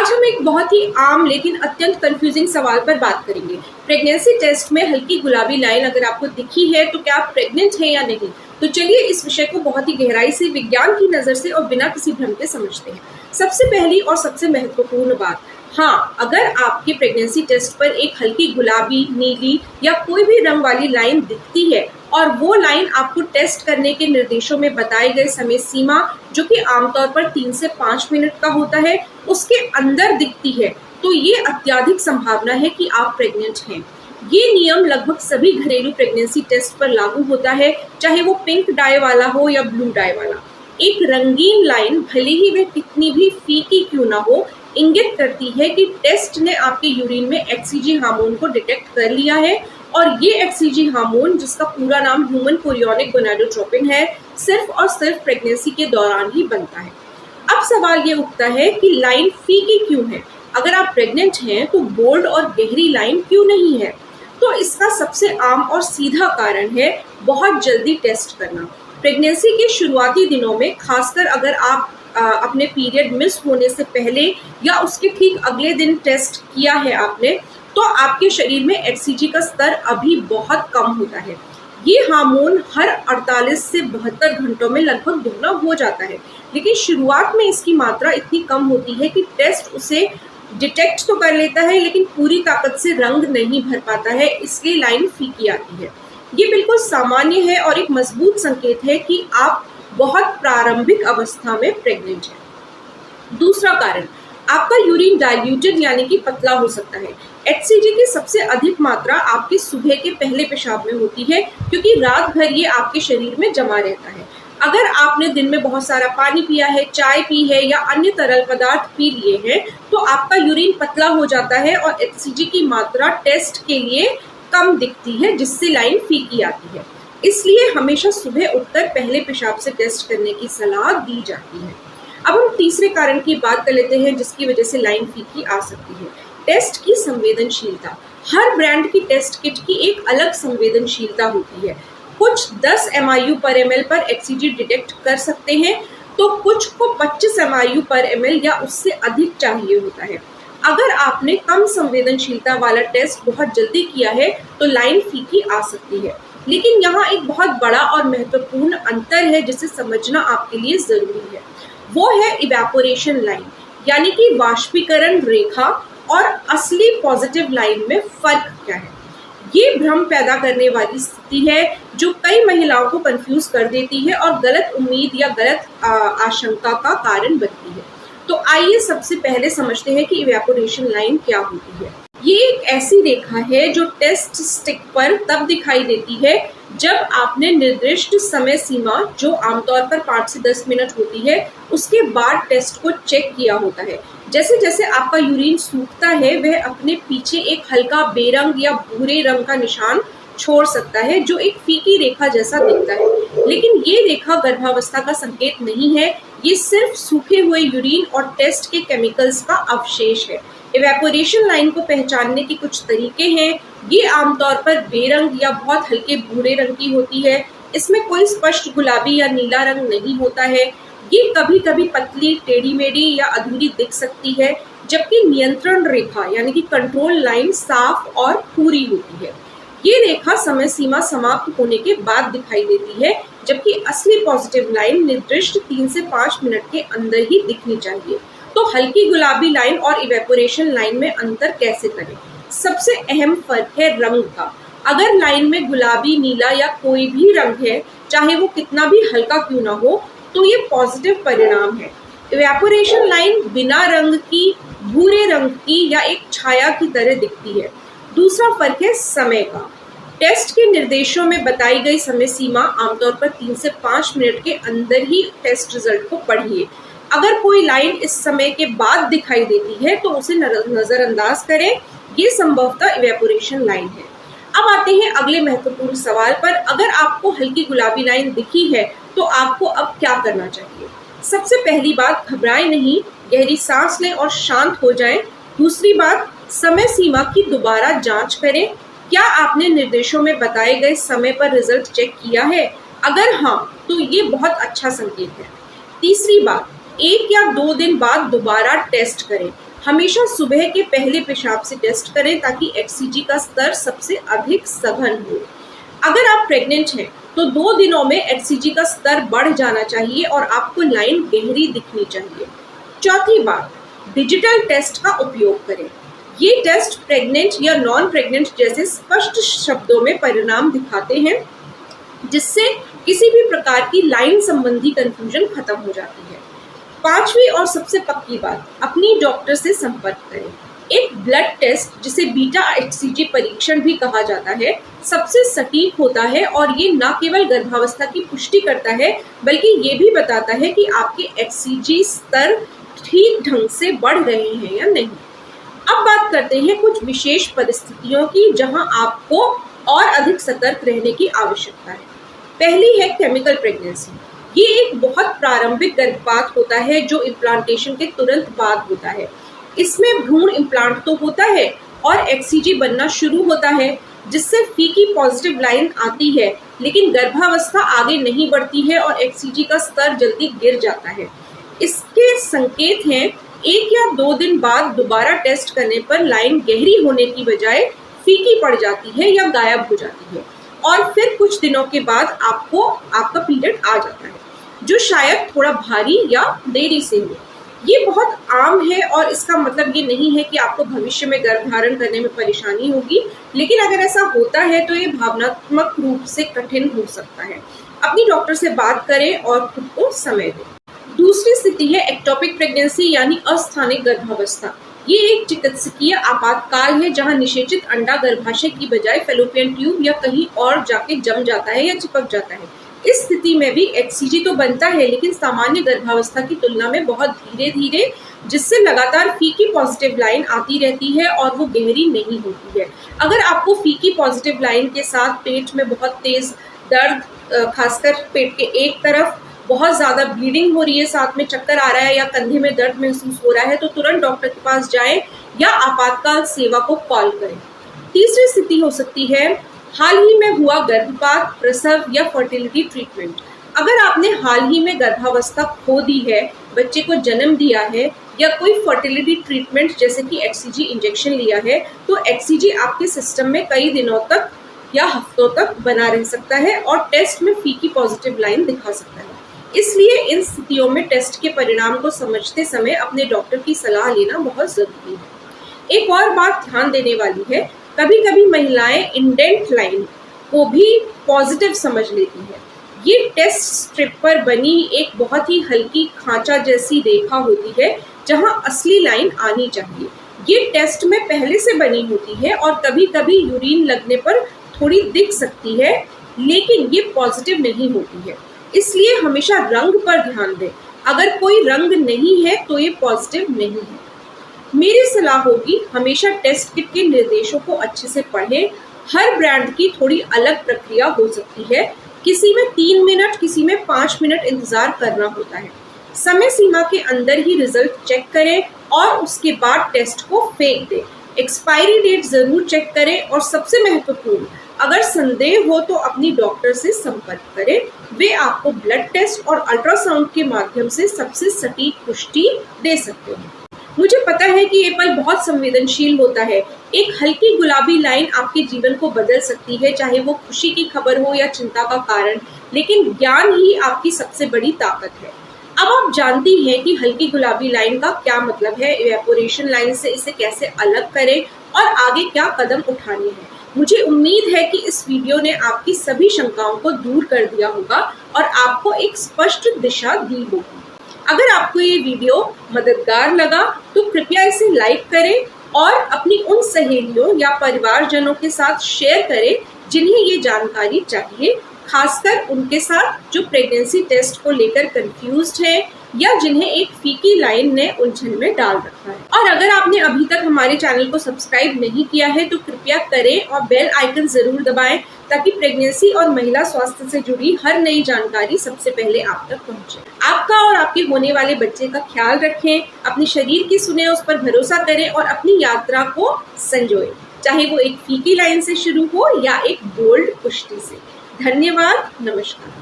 आज हम एक बहुत ही आम लेकिन अत्यंत कंफ्यूजिंग सवाल पर बात करेंगे। प्रेगनेंसी टेस्ट में हल्की गुलाबी लाइन अगर आपको दिखी है तो क्या आप प्रेग्नेंट हैं या नहीं। तो चलिए इस विषय को बहुत ही गहराई से विज्ञान की नजर से और बिना किसी भ्रम के समझते हैं। सबसे पहली और सबसे महत्वपूर्ण बात, हाँ, अगर आपके प्रेगनेंसी टेस्ट पर एक हल्की गुलाबी, नीली या कोई भी रंग वाली लाइन दिखती है और वो लाइन आपको टेस्ट करने के निर्देशों में बताए गए समय सीमा, जो कि आमतौर पर 3 से 5 मिनट का होता है, उसके अंदर दिखती है, तो ये अत्यधिक संभावना है कि आप प्रेग्नेंट हैं। ये नियम लगभग सभी घरेलू प्रेगनेंसी टेस्ट पर लागू होता है, चाहे वो पिंक डाई वाला हो या ब्लू डाई वाला। एक रंगीन लाइन, भले ही वह कितनी भी फीकी क्यों ना हो, इंगित करती है कि टेस्ट ने आपके यूरिन में HCG हार्मोन को डिटेक्ट कर लिया है और ये HCG हार्मोन, जिसका पूरा नाम ह्यूमन कोरियोनिक गोनाडोट्रोपिन है, सिर्फ और सिर्फ प्रेगनेंसी के दौरान ही बनता है। अब सवाल ये उठता है कि लाइन फीकी क्यों है? अगर आप प्रेग्नेंट हैं तो बोल्ड और गहरी लाइन क्यों नहीं है? तो इसका सबसे आम और सीधा कारण है बहुत जल्दी टेस्ट करना। प्रेगनेंसी के शुरुआती दिनों में, खासकर अगर आप अपने पीरियड मिस होने से पहले या उसके ठीक अगले दिन टेस्ट किया है आपने, तो आपके शरीर में HCG का स्तर अभी बहुत कम होता है। ये हार्मोन हर 48 से 72 घंटों में लगभग दुगना हो जाता है, लेकिन शुरुआत में इसकी मात्रा इतनी कम होती है कि टेस्ट उसे डिटेक्ट तो कर लेता है, लेकिन पूरी ताकत से रंग नहीं भर पाता है, इसलिए लाइन फीकी आती है। ये बिल्कुल सामान्य है और एक मजबूत संकेत है कि आप बहुत प्रारंभिक अवस्था में प्रेग्नेंट हैं। दूसरा कारण, आपका यूरिन डाइल्यूटेड यानी कि पतला हो सकता है। HCG की सबसे अधिक मात्रा आपके सुबह के पहले पेशाब में होती है, क्योंकि रात भर ये आपके शरीर में जमा रहता है। अगर आपने दिन में बहुत सारा पानी पिया है, चाय पी है या अन्य तरल पदार्थ पी लिए हैं, तो आपका यूरिन पतला हो जाता है और HCG की मात्रा टेस्ट के लिए कम दिखती है, जिससे लाइन फीकी आती है। इसलिए हमेशा सुबह उठकर पहले पेशाब से टेस्ट करने की सलाह दी जाती है। अब हम तीसरे कारण की बात कर लेते हैं जिसकी वजह से लाइन फीकी आ सकती है। टेस्ट की संवेदनशीलता। हर ब्रांड की टेस्ट किट की एक अलग संवेदनशीलता होती है। कुछ 10 MIU पर ml पर HCG डिटेक्ट कर सकते हैं, तो कुछ को 25 MIU पर ml या उससे अधिक चाहिए होता है। अगर आपने कम संवेदनशीलता वाला टेस्ट बहुत जल्दी किया है तो लाइन फीकी आ सकती है, लेकिन यहाँ एक बहुत बड़ा और महत्वपूर्ण अंतर है जिसे समझना आपके लिए जरूरी है। वो है इवेपोरेशन लाइन, यानी कि वाष्पीकरण रेखा, और असली पॉजिटिव लाइन में फर्क क्या है। ये भ्रम पैदा करने वाली स्थिति है जो कई महिलाओं को कंफ्यूज कर देती है और गलत उम्मीद या गलत आशंका का कारण बनती है। तो आइए सबसे पहले समझते हैं कि इवेपोरेशन लाइन क्या होती है। ये एक ऐसी रेखा है जो टेस्ट स्टिक पर तब दिखाई देती है जब आपने निर्दिष्ट समय सीमा, जो आमतौर पर 5 से 10 मिनट होती है, उसके बाद टेस्ट को चेक किया होता है। जैसे जैसे आपका यूरिन सूखता है, वह अपने पीछे एक हल्का बेरंग या भूरे रंग का निशान छोड़ सकता है, जो एक फीकी रेखा जैसा दिखता है। लेकिन ये रेखा गर्भावस्था का संकेत नहीं है, ये सिर्फ सूखे हुए यूरिन और टेस्ट के केमिकल्स का अवशेष है। इवेपोरेशन लाइन को पहचानने के कुछ तरीके हैं। ये आमतौर पर बेरंग या बहुत हल्के भूरे रंग की होती है। इसमें कोई स्पष्ट गुलाबी या नीला रंग नहीं होता है। ये कभी कभी पतली, टेढ़ी मेढ़ी या अधूरी दिख सकती है, जबकि नियंत्रण रेखा यानी कि कंट्रोल लाइन साफ और पूरी होती है। ये रेखा समय सीमा समाप्त होने के बाद दिखाई देती है, जबकि असली पॉजिटिव लाइन निर्दिष्ट 3 से 5 मिनट के अंदर ही दिखनी चाहिए। तो हल्की गुलाबी लाइन और इवेपोरेशन लाइन में अंतर कैसे करें? सबसे अहम फर्क है रंग का। अगर लाइन में गुलाबी, नीला या कोई भी रंग है, चाहे वो कितना भी हल्का क्यों ना हो, तो ये पॉजिटिव परिणाम है। इवेपोरेशन लाइन बिना रंग की, भूरे रंग की या एक छाया की तरह दिखती है। दूसरा फर्क है समय का। टेस्ट के निर्देशों में बताई गई समय सीमा, आमतौर पर 3 से 5 मिनट के अंदर ही टेस्ट रिजल्ट को पढ़िए। अगर कोई लाइन इस समय के बाद दिखाई देती है तो उसे नजरअंदाज करें, ये संभवतः इवेपोरेशन लाइन है। अब आते हैं अगले महत्वपूर्ण सवाल पर। अगर आपको हल्की गुलाबी लाइन दिखी है तो आपको अब क्या करना चाहिए? सबसे पहली बात, घबराएं नहीं, गहरी सांस लें और शांत हो जाएं। दूसरी बात, समय सीमा की दोबारा जांच करें। क्या आपने निर्देशों में बताए गए समय पर रिजल्ट चेक किया है? अगर हाँ, तो ये बहुत अच्छा संकेत है। तीसरी बात, 1 या 2 दिन बाद दोबारा टेस्ट करें। हमेशा सुबह के पहले पेशाब से टेस्ट करें ताकि HCG का स्तर सबसे अधिक सघन हो। अगर आप प्रेग्नेंट हैं तो 2 दिनों में HCG का स्तर बढ़ जाना चाहिए और आपको लाइन गहरी दिखनी चाहिए। चौथी बात, डिजिटल टेस्ट का उपयोग करें। ये टेस्ट प्रेग्नेंट या नॉन प्रेग्नेंट जैसे स्पष्ट शब्दों में परिणाम दिखाते हैं, जिससे किसी भी प्रकार की लाइन संबंधी कंफ्यूजन खत्म हो जाती है। पांचवी और सबसे पक्की बात, अपनी डॉक्टर से संपर्क करें। एक ब्लड टेस्ट जिसे बीटा HCG परीक्षण भी कहा जाता है सबसे सटीक होता है और ये न केवल गर्भावस्था की पुष्टि करता है बल्कि ये भी बताता है कि आपके HCG स्तर ठीक ढंग से बढ़ रहे हैं या नहीं। अब बात करते हैं कुछ विशेष परिस्थितियों की जहां आपको और अधिक सतर्क रहने की आवश्यकता है। पहली है केमिकल प्रेगनेंसी। ये एक बहुत प्रारंभिक गर्भपात होता है जो इम्प्लांटेशन के तुरंत बाद होता है। इसमें भ्रूण इम्प्लांट तो होता है और HCG बनना शुरू होता है, जिससे फीकी पॉजिटिव लाइन आती है, लेकिन गर्भावस्था आगे नहीं बढ़ती है और HCG का स्तर जल्दी गिर जाता है। इसके संकेत हैं 1 या 2 दिन बाद दोबारा टेस्ट करने पर लाइन गहरी होने की बजाय फीकी पड़ जाती है या गायब हो जाती है और फिर कुछ दिनों के बाद आपको आपका पीरियड आ जाता है, जो शायद थोड़ा भारी या देरी से हो। ये बहुत आम है और इसका मतलब ये नहीं है कि आपको भविष्य में गर्भधारण करने में परेशानी होगी, लेकिन अगर ऐसा होता है तो ये भावनात्मक रूप से कठिन हो सकता है। अपनी डॉक्टर से बात करें और खुद को समय दें। दूसरी स्थिति है एक्टोपिक प्रेगनेंसी यानी अस्थानिक गर्भावस्था। ये एक चिकित्सकीय आपातकाल है जहां निषेचित अंडा गर्भाशय की बजाय फैलोपियन ट्यूब या कहीं और जाके जम जाता है या चिपक जाता है। इस स्थिति में भी HCG तो बनता है, लेकिन सामान्य गर्भावस्था की तुलना में बहुत धीरे धीरे, जिससे लगातार फीकी पॉजिटिव लाइन आती रहती है और वो गहरी नहीं होती है। अगर आपको फीकी पॉजिटिव लाइन के साथ पेट में बहुत तेज दर्द, खासकर पेट के एक तरफ बहुत ज्यादा ब्लीडिंग हो रही है, साथ में चक्कर आ रहा है या कंधे में दर्द महसूस हो रहा है, तो तुरंत डॉक्टर के पास जाएं या आपातकाल सेवा को कॉल करें। तीसरी स्थिति हो सकती है हाल ही में हुआ गर्भपात, प्रसव या फर्टिलिटी ट्रीटमेंट। अगर आपने हाल ही में गर्भावस्था खो दी है, बच्चे को जन्म दिया है या कोई फर्टिलिटी ट्रीटमेंट जैसे कि HCG इंजेक्शन लिया है, तो HCG आपके सिस्टम में कई दिनों तक या हफ्तों तक बना रह सकता है और टेस्ट में फीकी पॉजिटिव लाइन दिखा सकता है। इसलिए इन स्थितियों में टेस्ट के परिणाम को समझते समय अपने डॉक्टर की सलाह लेना बहुत जरूरी है। एक और बात ध्यान देने वाली है, कभी कभी महिलाएं इंडेंट लाइन को भी पॉजिटिव समझ लेती है। ये टेस्ट स्ट्रिप पर बनी एक बहुत ही हल्की खांचा जैसी रेखा होती है जहां असली लाइन आनी चाहिए। ये टेस्ट में पहले से बनी होती है और कभी कभी यूरिन लगने पर थोड़ी दिख सकती है, लेकिन ये पॉजिटिव नहीं होती है। इसलिए हमेशा रंग पर ध्यान दें। अगर कोई रंग नहीं है तो ये पॉजिटिव नहीं है। मेरी सलाह होगी हमेशा टेस्ट किट के निर्देशों को अच्छे से पढ़ें। हर ब्रांड की थोड़ी अलग प्रक्रिया हो सकती है, किसी में 3 मिनट, किसी में 5 मिनट इंतजार करना होता है। समय सीमा के अंदर ही रिजल्ट चेक करें और उसके बाद टेस्ट को फेंक दें। एक्सपायरी डेट जरूर चेक करें और सबसे महत्वपूर्ण, अगर संदेह हो तो अपनी डॉक्टर से संपर्क करें। वे आपको ब्लड टेस्ट और अल्ट्रासाउंड के माध्यम से सबसे सटीक पुष्टि दे सकते हैं। मुझे पता है कि ये पल बहुत संवेदनशील होता है। एक हल्की गुलाबी लाइन आपके जीवन को बदल सकती है, चाहे वो खुशी की खबर हो या चिंता का कारण, लेकिन ज्ञान ही आपकी सबसे बड़ी ताकत है। अब आप जानती हैं कि हल्की गुलाबी लाइन का क्या मतलब है, इवेपोरेशन लाइन से इसे कैसे अलग करें और आगे क्या कदम उठाने हैं। मुझे उम्मीद है कि इस वीडियो ने आपकी सभी शंकाओं को दूर कर दिया होगा और आपको एक स्पष्ट दिशा दी होगी। अगर आपको ये वीडियो मददगार लगा तो कृपया इसे लाइक करें और अपनी उन सहेलियों या परिवारजनों के साथ शेयर करें जिन्हें ये जानकारी चाहिए, खासकर उनके साथ जो प्रेगनेंसी टेस्ट को लेकर कंफ्यूज्ड है या जिन्हें एक फीकी लाइन ने उलझन में डाल रखा है। और अगर आपने अभी तक हमारे चैनल को सब्सक्राइब नहीं किया है तो कृपया करें और बेल आइकन जरूर दबाएं ताकि प्रेगनेंसी और महिला स्वास्थ्य से जुड़ी हर नई जानकारी सबसे पहले आप तक पहुंचे। आपका और आपके होने वाले बच्चे का ख्याल रखें, अपने शरीर की सुने, उस पर भरोसा करें और अपनी यात्रा को संजोएं, चाहे वो एक फीकी लाइन से शुरू हो या एक बोल्ड पुष्टि से। धन्यवाद, नमस्कार।